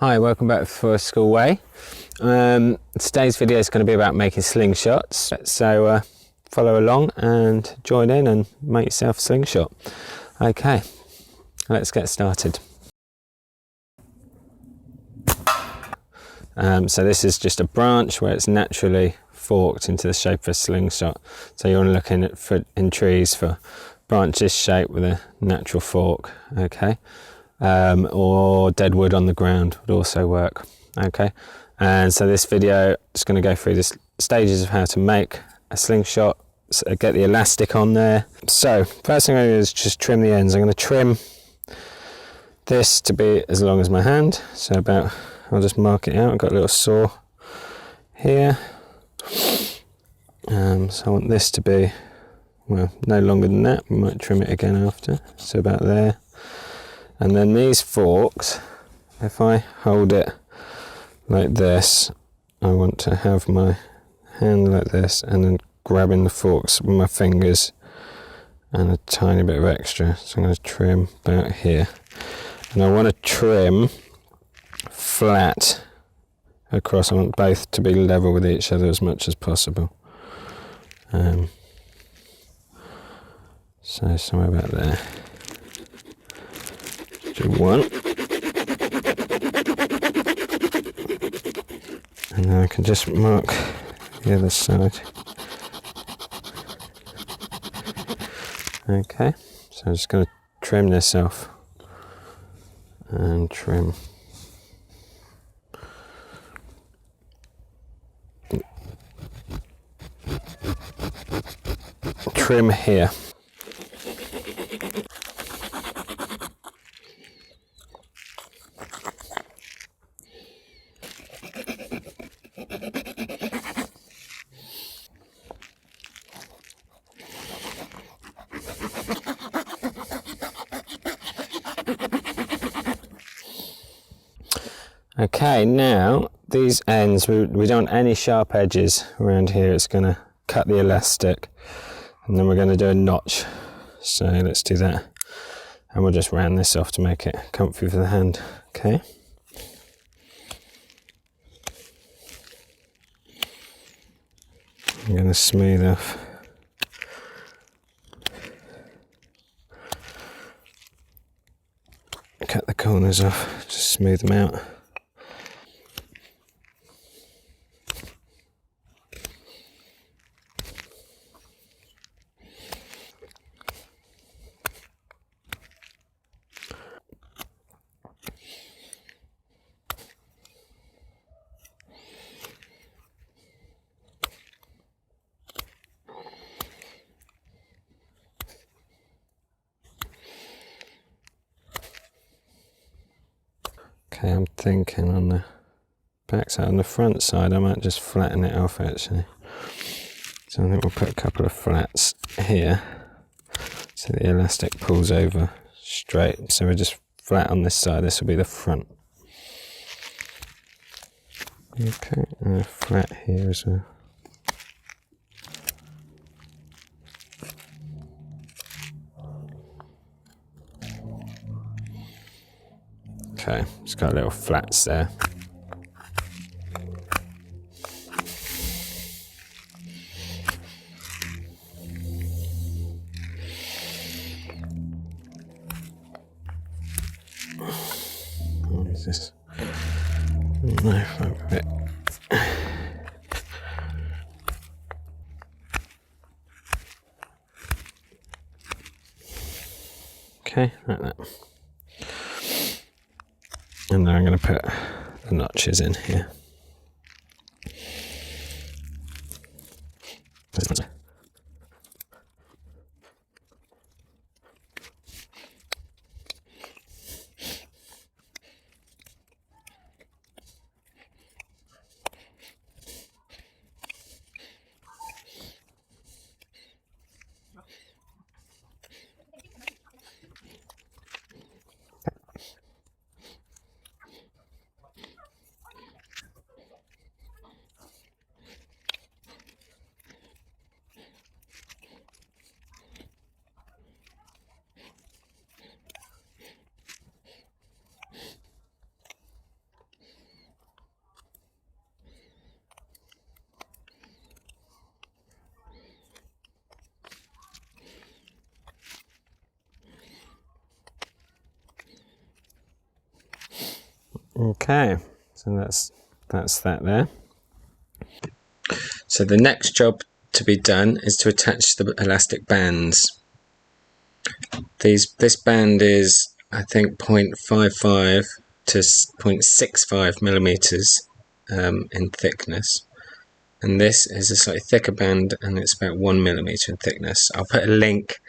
Hi, welcome back for School Way. Today's video is going to be about making slingshots, so follow along and join in and make yourself a slingshot. Okay, let's get started. So this is just a branch where it's naturally forked into the shape of a slingshot. So you want to look in trees for branches shaped with a natural fork, okay? Or dead wood on the ground would also work, okay? And so this video is going to go through the stages of how to make a slingshot, so get the elastic on there. So first thing I'm going to do is just trim the ends. I'm going to trim this to be as long as my hand, so about, I'll just mark it out. I've got a little saw here, so I want this to be, well, no longer than that. We might trim it again after, so about there. And then these forks, if I hold it like this, I want to have my hand like this and then grabbing the forks with my fingers and a tiny bit of extra. So I'm going to trim about here. And I want to trim flat across. I want both to be level with each other as much as possible. So somewhere about there. Do one, and then I can just mark the other side. Okay, so I'm just going to trim this off and trim here. Okay, now these ends, we don't want any sharp edges around here. It's going to cut the elastic, and then we're going to do a notch. So let's do that, and we'll just round this off to make it comfy for the hand. Okay. I'm going to smooth off. Cut the corners off, just smooth them out. Okay, I'm thinking on the back side, on the front side, I might just flatten it off actually. So I think we'll put a couple of flats here, so the elastic pulls over straight. So we're just flat on this side, this will be the front. Okay, and a flat here as well. Okay, it's got little flats there. What is this? Knife over it. Okay, like that. And then I'm going to put the notches in here. Okay, so that's that there. So the next job to be done is to attach the elastic bands. This band is, I think, 0.55 to 0.65 millimeters in thickness, and this is a slightly thicker band, and it's about 1 millimeter in thickness. I'll put a link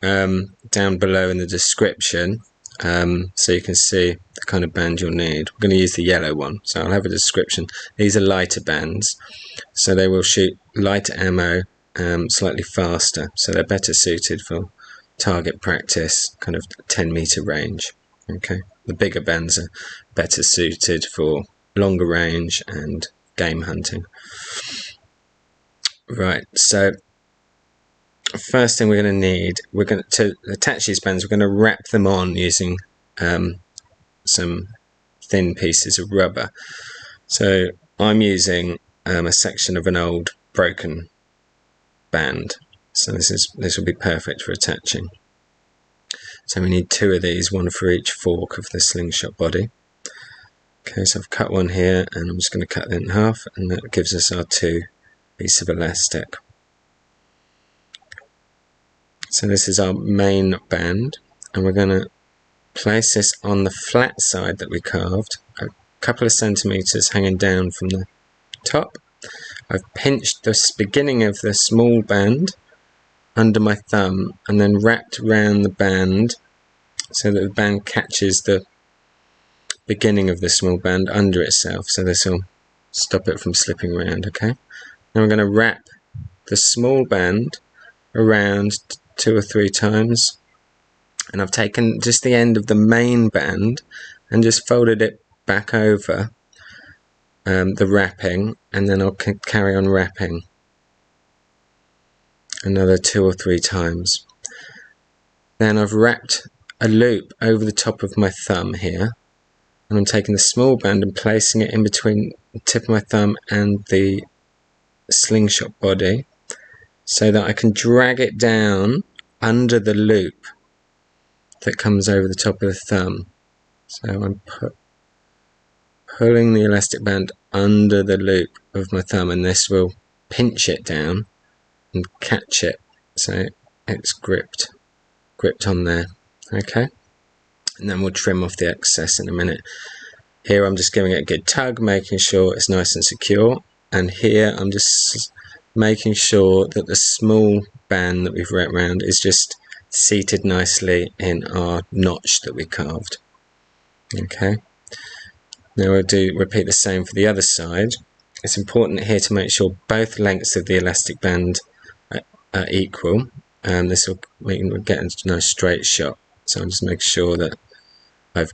down below in the description, so you can see the kind of band you'll need. We're going to use the yellow one, so I'll have a description. These are lighter bands, so they will shoot lighter ammo slightly faster, so they're better suited for target practice, kind of 10-meter range. Okay, the bigger bands are better suited for longer range and game hunting. Right, so first thing we're going to need, to attach these bands, we're going to wrap them on using some thin pieces of rubber. So I'm using a section of an old broken band, so this will be perfect for attaching. So we need 2 of these, one for each fork of the slingshot body. Okay, so I've cut one here, and I'm just going to cut that in half, and that gives us our 2 pieces of elastic. So this is our main band, and we're going to place this on the flat side that we carved, a couple of centimeters hanging down from the top. I've pinched the beginning of the small band under my thumb and then wrapped around the band so that the band catches the beginning of the small band under itself, so this will stop it from slipping around. Okay, now we're going to wrap the small band around 2 or 3 times, and I've taken just the end of the main band and just folded it back over the wrapping, and then I'll carry on wrapping another 2 or 3 times. Then I've wrapped a loop over the top of my thumb here, and I'm taking the small band and placing it in between the tip of my thumb and the slingshot body so that I can drag it down under the loop that comes over the top of the thumb. So I'm pulling the elastic band under the loop of my thumb, and this will pinch it down and catch it so it's gripped on there. Okay, and then we'll trim off the excess in a minute. Here I'm just giving it a good tug, making sure it's nice and secure, and here I'm just making sure that the small band that we've wrapped around is just seated nicely in our notch that we carved. Okay, now we'll repeat the same for the other side. It's important here to make sure both lengths of the elastic band are equal, and this will get a nice straight shot. So I'm just making sure that I've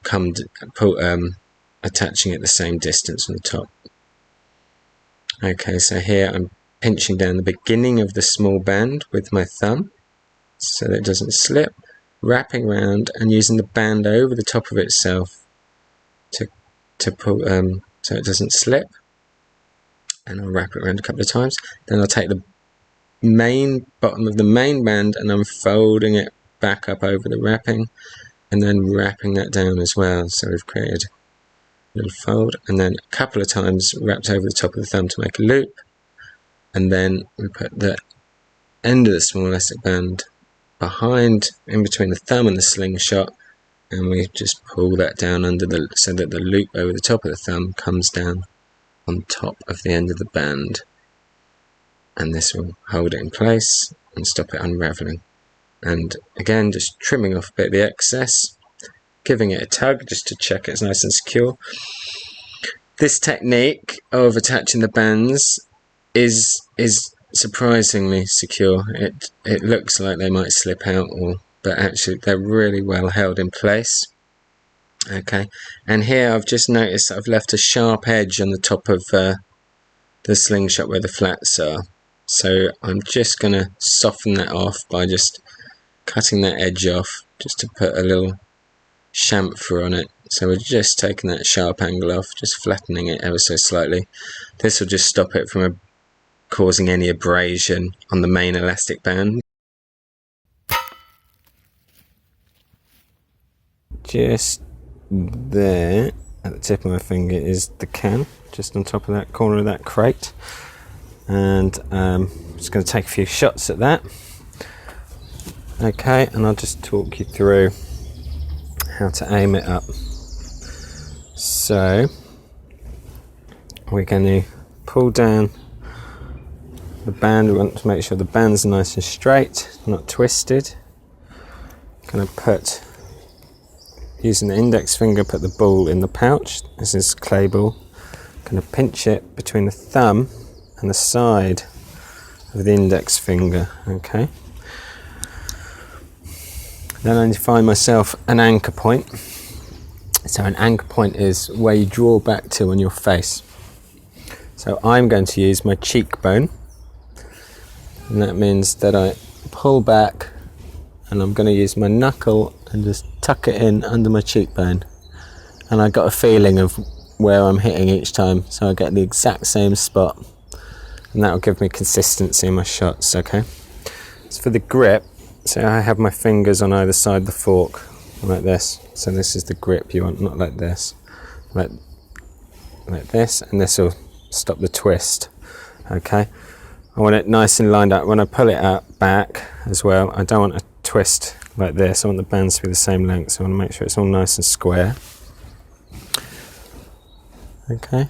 attaching it the same distance from the top. Okay, so here I'm pinching down the beginning of the small band with my thumb so that it doesn't slip, wrapping around and using the band over the top of itself to pull so it doesn't slip, and I'll wrap it around a couple of times. Then I'll take the bottom of the main band and I'm folding it back up over the wrapping, and then wrapping that down as well. So we've created a little fold, and then a couple of times wrapped over the top of the thumb to make a loop, and then we put the end of the small elastic band in between the thumb and the slingshot, and we just pull that down so that the loop over the top of the thumb comes down on top of the end of the band, and this will hold it in place and stop it unraveling. And again, just trimming off a bit of the excess, giving it a tug just to check it's nice and secure. This technique of attaching the bands is surprisingly secure. It looks like they might slip out, but actually they're really well held in place. Okay, and here I've just noticed that I've left a sharp edge on the top of the slingshot where the flats are. So I'm just going to soften that off by just cutting that edge off, just to put a little chamfer on it. So we're just taking that sharp angle off, just flattening it ever so slightly. This will just stop it from causing any abrasion on the main elastic band. Just there, at the tip of my finger is the can, just on top of that corner of that crate. And I'm just going to take a few shots at that. Okay, and I'll just talk you through how to aim it up. So we're going to pull down the band. We want to make sure the band's nice and straight, not twisted. Going to put, using the index finger, put the ball in the pouch. This is clay ball. Going to pinch it between the thumb and the side of the index finger. Okay. Then I need to find myself an anchor point. So an anchor point is where you draw back to on your face. So I'm going to use my cheekbone, and that means that I pull back, and I'm going to use my knuckle and just tuck it in under my cheekbone, and I got a feeling of where I'm hitting each time, so I get the exact same spot, and that will give me consistency in my shots. Okay. As for the grip, so I have my fingers on either side of the fork like this. So this is the grip you want, not like this, like this, and this will stop the twist. Okay, I want it nice and lined up. When I pull it out back as well, I don't want a twist like this. I want the bands to be the same length, so I want to make sure it's all nice and square. Okay,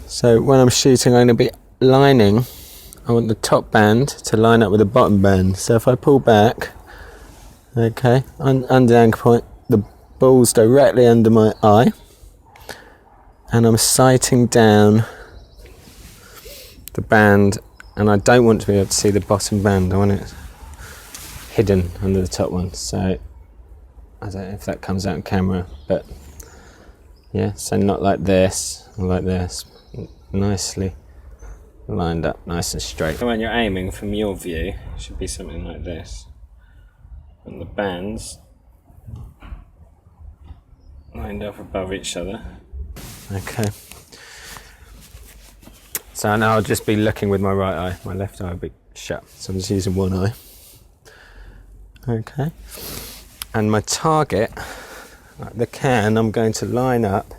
so when I'm shooting, I'm going to be lining, I want the top band to line up with the bottom band. So if I pull back, okay, under the anchor point, the ball's directly under my eye, and I'm sighting down the band, and I don't want to be able to see the bottom band. I want it hidden under the top one. So I don't know if that comes out on camera, but yeah, so not like this, or like this, nicely lined up, nice and straight. So when you're aiming, from your view, it should be something like this, and the bands lined up above each other. Okay, so now I'll just be looking with my right eye, my left eye will be shut, so I'm just using one eye. Okay, and my target, the can, I'm going to line up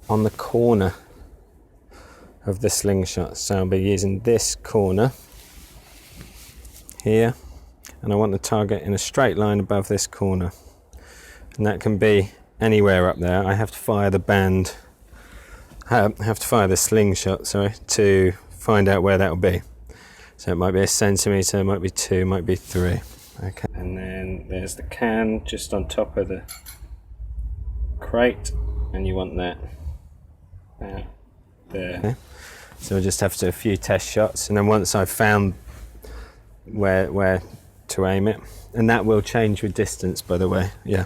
on the corner of the slingshot. So I'll be using this corner here, and I want the target in a straight line above this corner, and that can be anywhere up there. I have to fire the band, I have to fire the slingshot, sorry, to find out where that will be. So it might be 1 centimetre, it might be 2, it might be 3. Okay, and then there's the can just on top of the crate, and you want that there. Okay. So we'll just have to do a few test shots, and then once I've found where to aim it, and that will change with distance, by the way. Yeah.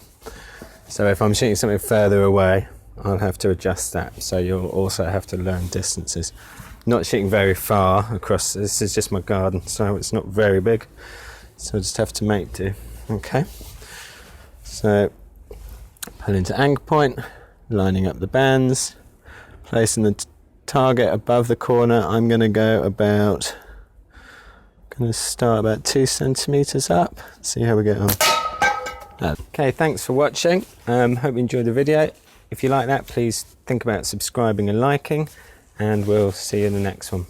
So if I'm shooting something further away, I'll have to adjust that. So you'll also have to learn distances. Not shooting very far across. This is just my garden, so it's not very big. So I just have to make do. Okay. So pull into anchor point, lining up the bands, placing the target above the corner. I'm going to go about, start about 2 centimetres up, see how we get on. Okay, thanks for watching. Hope you enjoyed the video. If you like that, please think about subscribing and liking, and we'll see you in the next one.